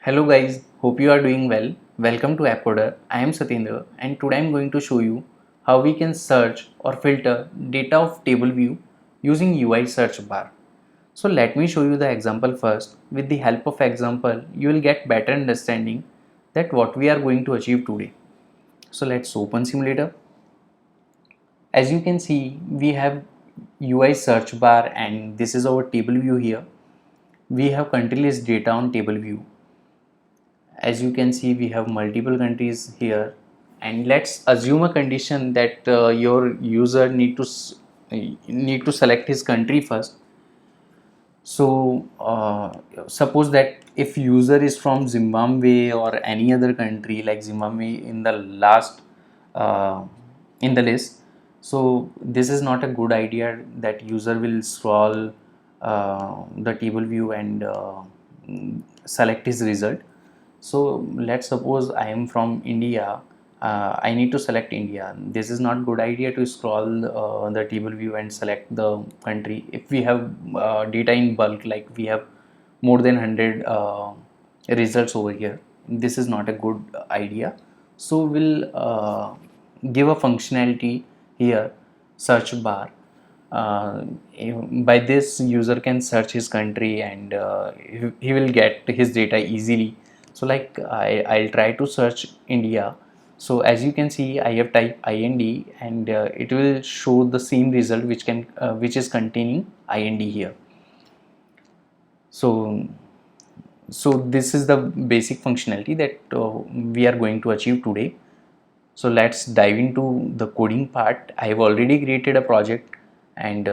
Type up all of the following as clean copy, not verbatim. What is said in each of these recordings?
Hello guys, hope you are doing well. Welcome to AppCoder. I am Satyendra and today I am going to show you how we can search or filter data of table view using UI search bar. So let me show you the example first. With the help of example, you will get better understanding that what we are going to achieve today. So let's open simulator. As you can see, we have UI search bar and this is our table view here. We have country list data on table view. As you can see, we have multiple countries here, and let's assume a condition that your user need to select his country first. So suppose that if user is from Zimbabwe or any other country like Zimbabwe in the last uh, in the list, so this is not a good idea that user will scroll the table view and select his result. So let's suppose I am from India. I need to select India. This is not good idea to scroll the table view and select the country. If we have data in bulk, like we have more than 100 results over here, this is not a good idea. So we'll give a functionality here, search bar. uh, by this user can search his country and he will get his data easily. So like I'll try to search India. So as you can see, I have typed IND and it will show the same result which is containing IND here. So this is the basic functionality that we are going to achieve today. So let's dive into the coding part. I have already created a project, and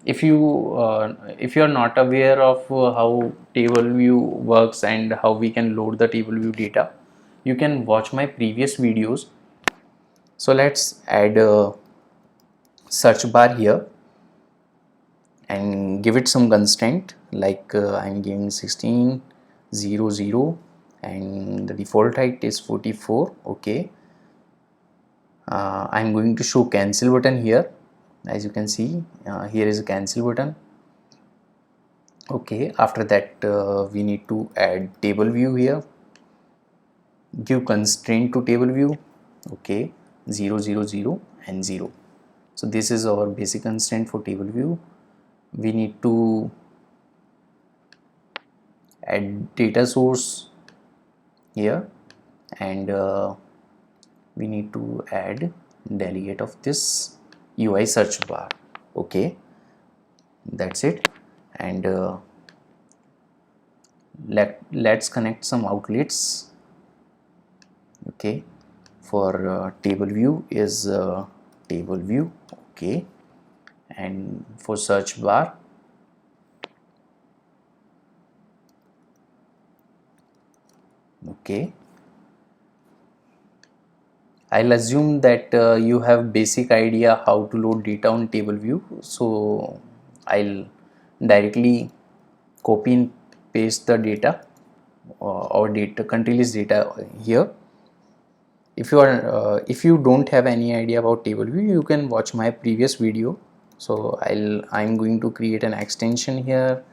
if you are not aware of how table view works and how we can load the table view data, you can watch my previous videos. So let's add a search bar here and give it some constraint, like I'm giving 1600 and the default height is 44. Okay. I'm going to show cancel button here. As you can see, here is a cancel button. Okay, after that we need to add table view here, give constraint to table view. Okay, 000 and 0. So this is our basic constraint for table view. We need to add data source here, and we need to add delegate of this UI search bar. Okay, that's it. And let's connect some outlets. Okay, for table view is table view. Okay, and for search bar, okay, I'll assume that you have basic idea how to load data on table view, so I'll directly copy and paste the data or data country list data here. If you don't have any idea about table view, you can watch my previous video. So I'm going to create an extension here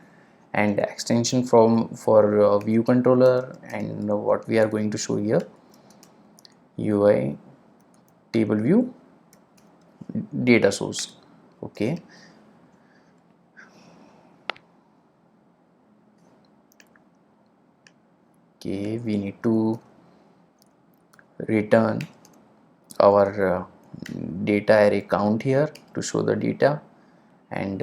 and extension for view controller, and what we are going to show here, UI table view data source. Okay, we need to return our data array count here to show the data, and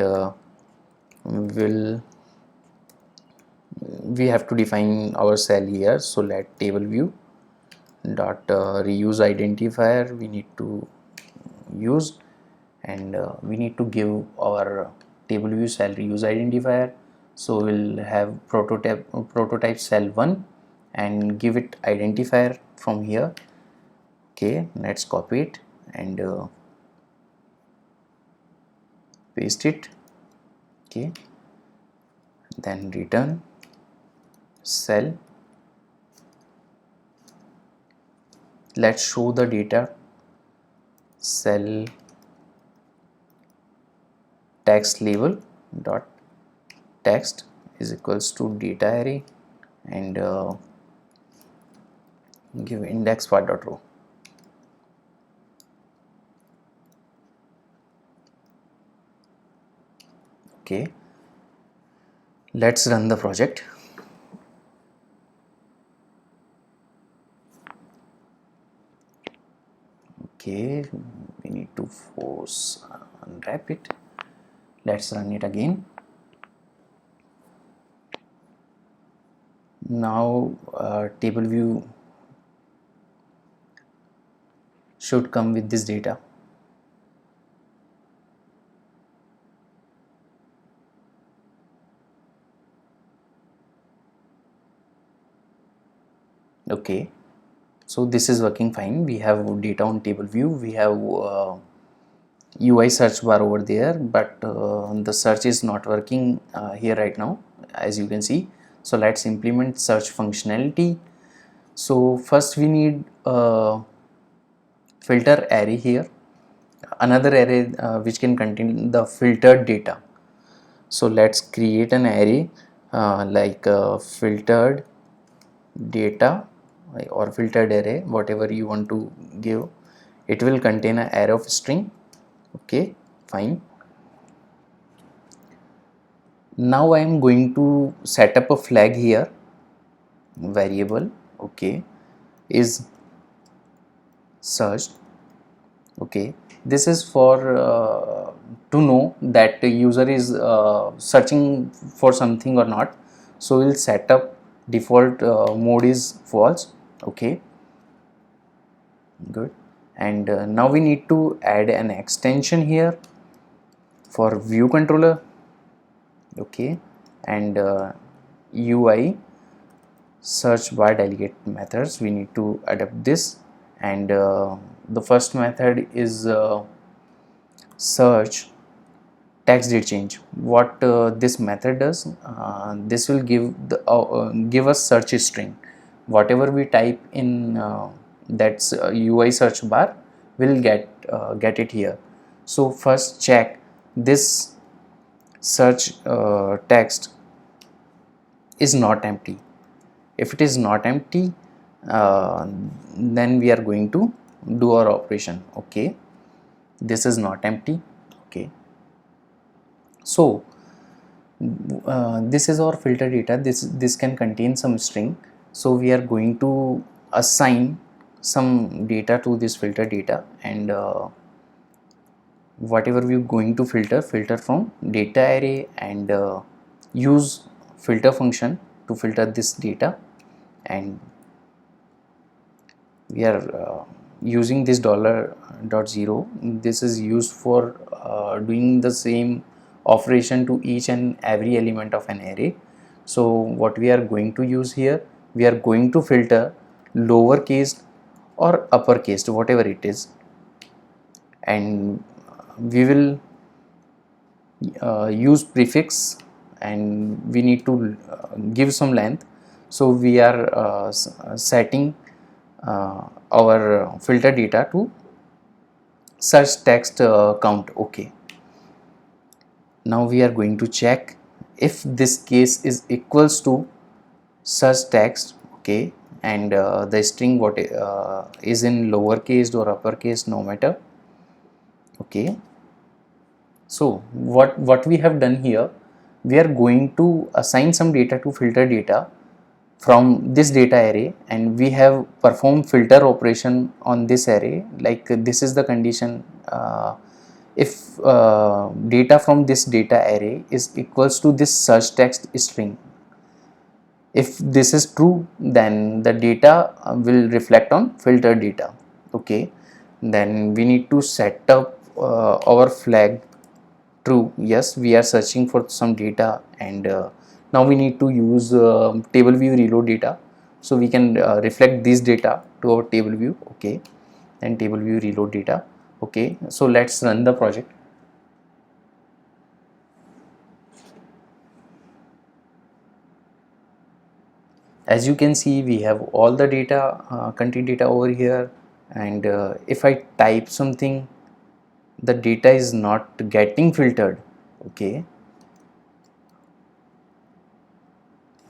we have to define our cell here. So let table view dot reuse identifier we need to use, and we need to give our table view cell reuse identifier. So we'll have prototype cell 1 and give it identifier from here. Okay, let's copy it and paste it. Okay, then return cell. Let's show the data. Cell text label dot text is equals to data array, and give index part.row. Okay, let's run the project. Okay, we need to force unwrap it. Let's run it again. Now table view should come with this data. Okay, so this is working fine. We have data on table view, we have UI search bar over there, but the search is not working here right now, as you can see. So let's implement search functionality. So first we need filter array here, another array which can contain the filtered data. So let's create an array like filtered data or filtered array, whatever you want to give. It will contain an array of string. Okay, fine. Now I am going to set up a flag here, variable, okay, is searched. Okay, this is for to know that the user is searching for something or not. So we'll set up default mode is false. Okay, good. And now we need to add an extension here for view controller. Okay, and UI search bar delegate methods, we need to adapt this. And the first method is search text date change. What this method does, this will give us search string. Whatever we type in that's UI search bar, will get it here. So first check this search text is not empty. If it is not empty, then we are going to do our operation. Okay, this is not empty. Okay, so this is our filter data. This can contain some string, so we are going to assign some data to this filter data, and whatever we are going to filter from data array, and use filter function to filter this data. And we are using this $.0. This is used for doing the same operation to each and every element of an array. So what we are going to use here, we are going to filter lowercase or uppercase, whatever it is, and we will use prefix, and we need to give some length. So we are setting our filter data to search text count. Okay, now we are going to check if this case is equals to search text. Okay, and the string what is in lowercase or uppercase, no matter. Okay, so what we have done here, we are going to assign some data to filter data from this data array, and we have performed filter operation on this array. Like this is the condition, if data from this data array is equals to this search text string. If this is true, then the data will reflect on filter data. Okay, then we need to set up our flag true. Yes, we are searching for some data, and now we need to use table view reload data, so we can reflect this data to our table view. Okay, and table view reload data. Okay, so let's run the project. As you can see, we have all the data, country data over here, and if I type something, the data is not getting filtered. Okay,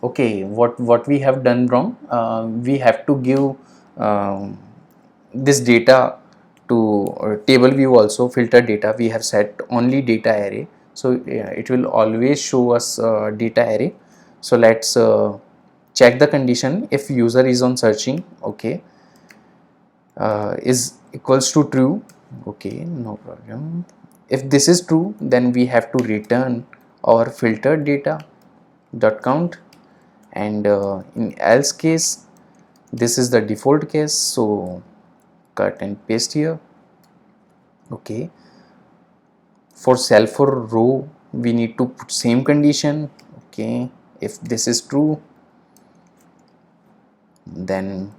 okay, what we have done wrong, we have to give um, this data to table view also filter data. We have set only data array, so it will always show us data array. So let's check the condition. If user is on searching, okay, is equals to true, okay, no problem. If this is true, then we have to return our filtered data dot count, and in else case, this is the default case, so cut and paste here. Okay, for cell for row we need to put same condition. Okay, if this is true, then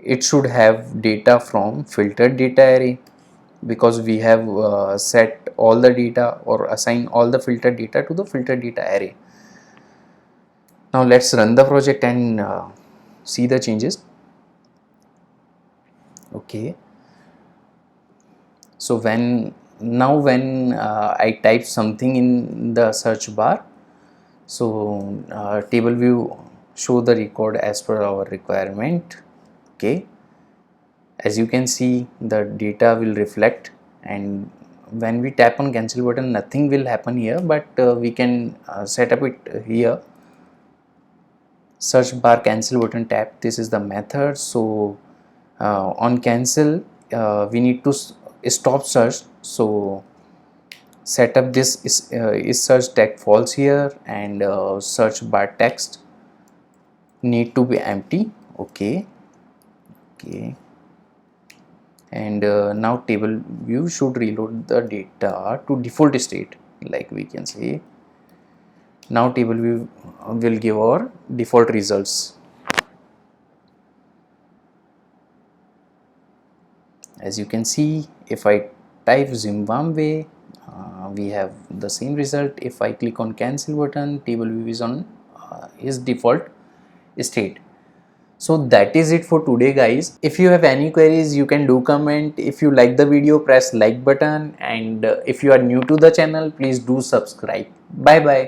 it should have data from filtered data array, because we have set all the data or assign all the filtered data to the filtered data array. Now let's run the project and see the changes. Okay, so when I type something in the search bar, so table view show the record as per our requirement. Okay, as you can see, the data will reflect, and when we tap on cancel button, nothing will happen here, but we can set up it here. Search bar cancel button tap, this is the method. So on cancel, we need to stop search, so set up this is search tag false here, and search bar text need to be empty. Okay, and now table view should reload the data to default state, like we can say. Now table view will give our default results. As you can see, if I type Zimbabwe, we have the same result. If I click on cancel button, table view is on its default state. So that is it for today, guys. If you have any queries, you can do comment. If you like the video, press like button, and if you are new to the channel, please do subscribe. Bye bye.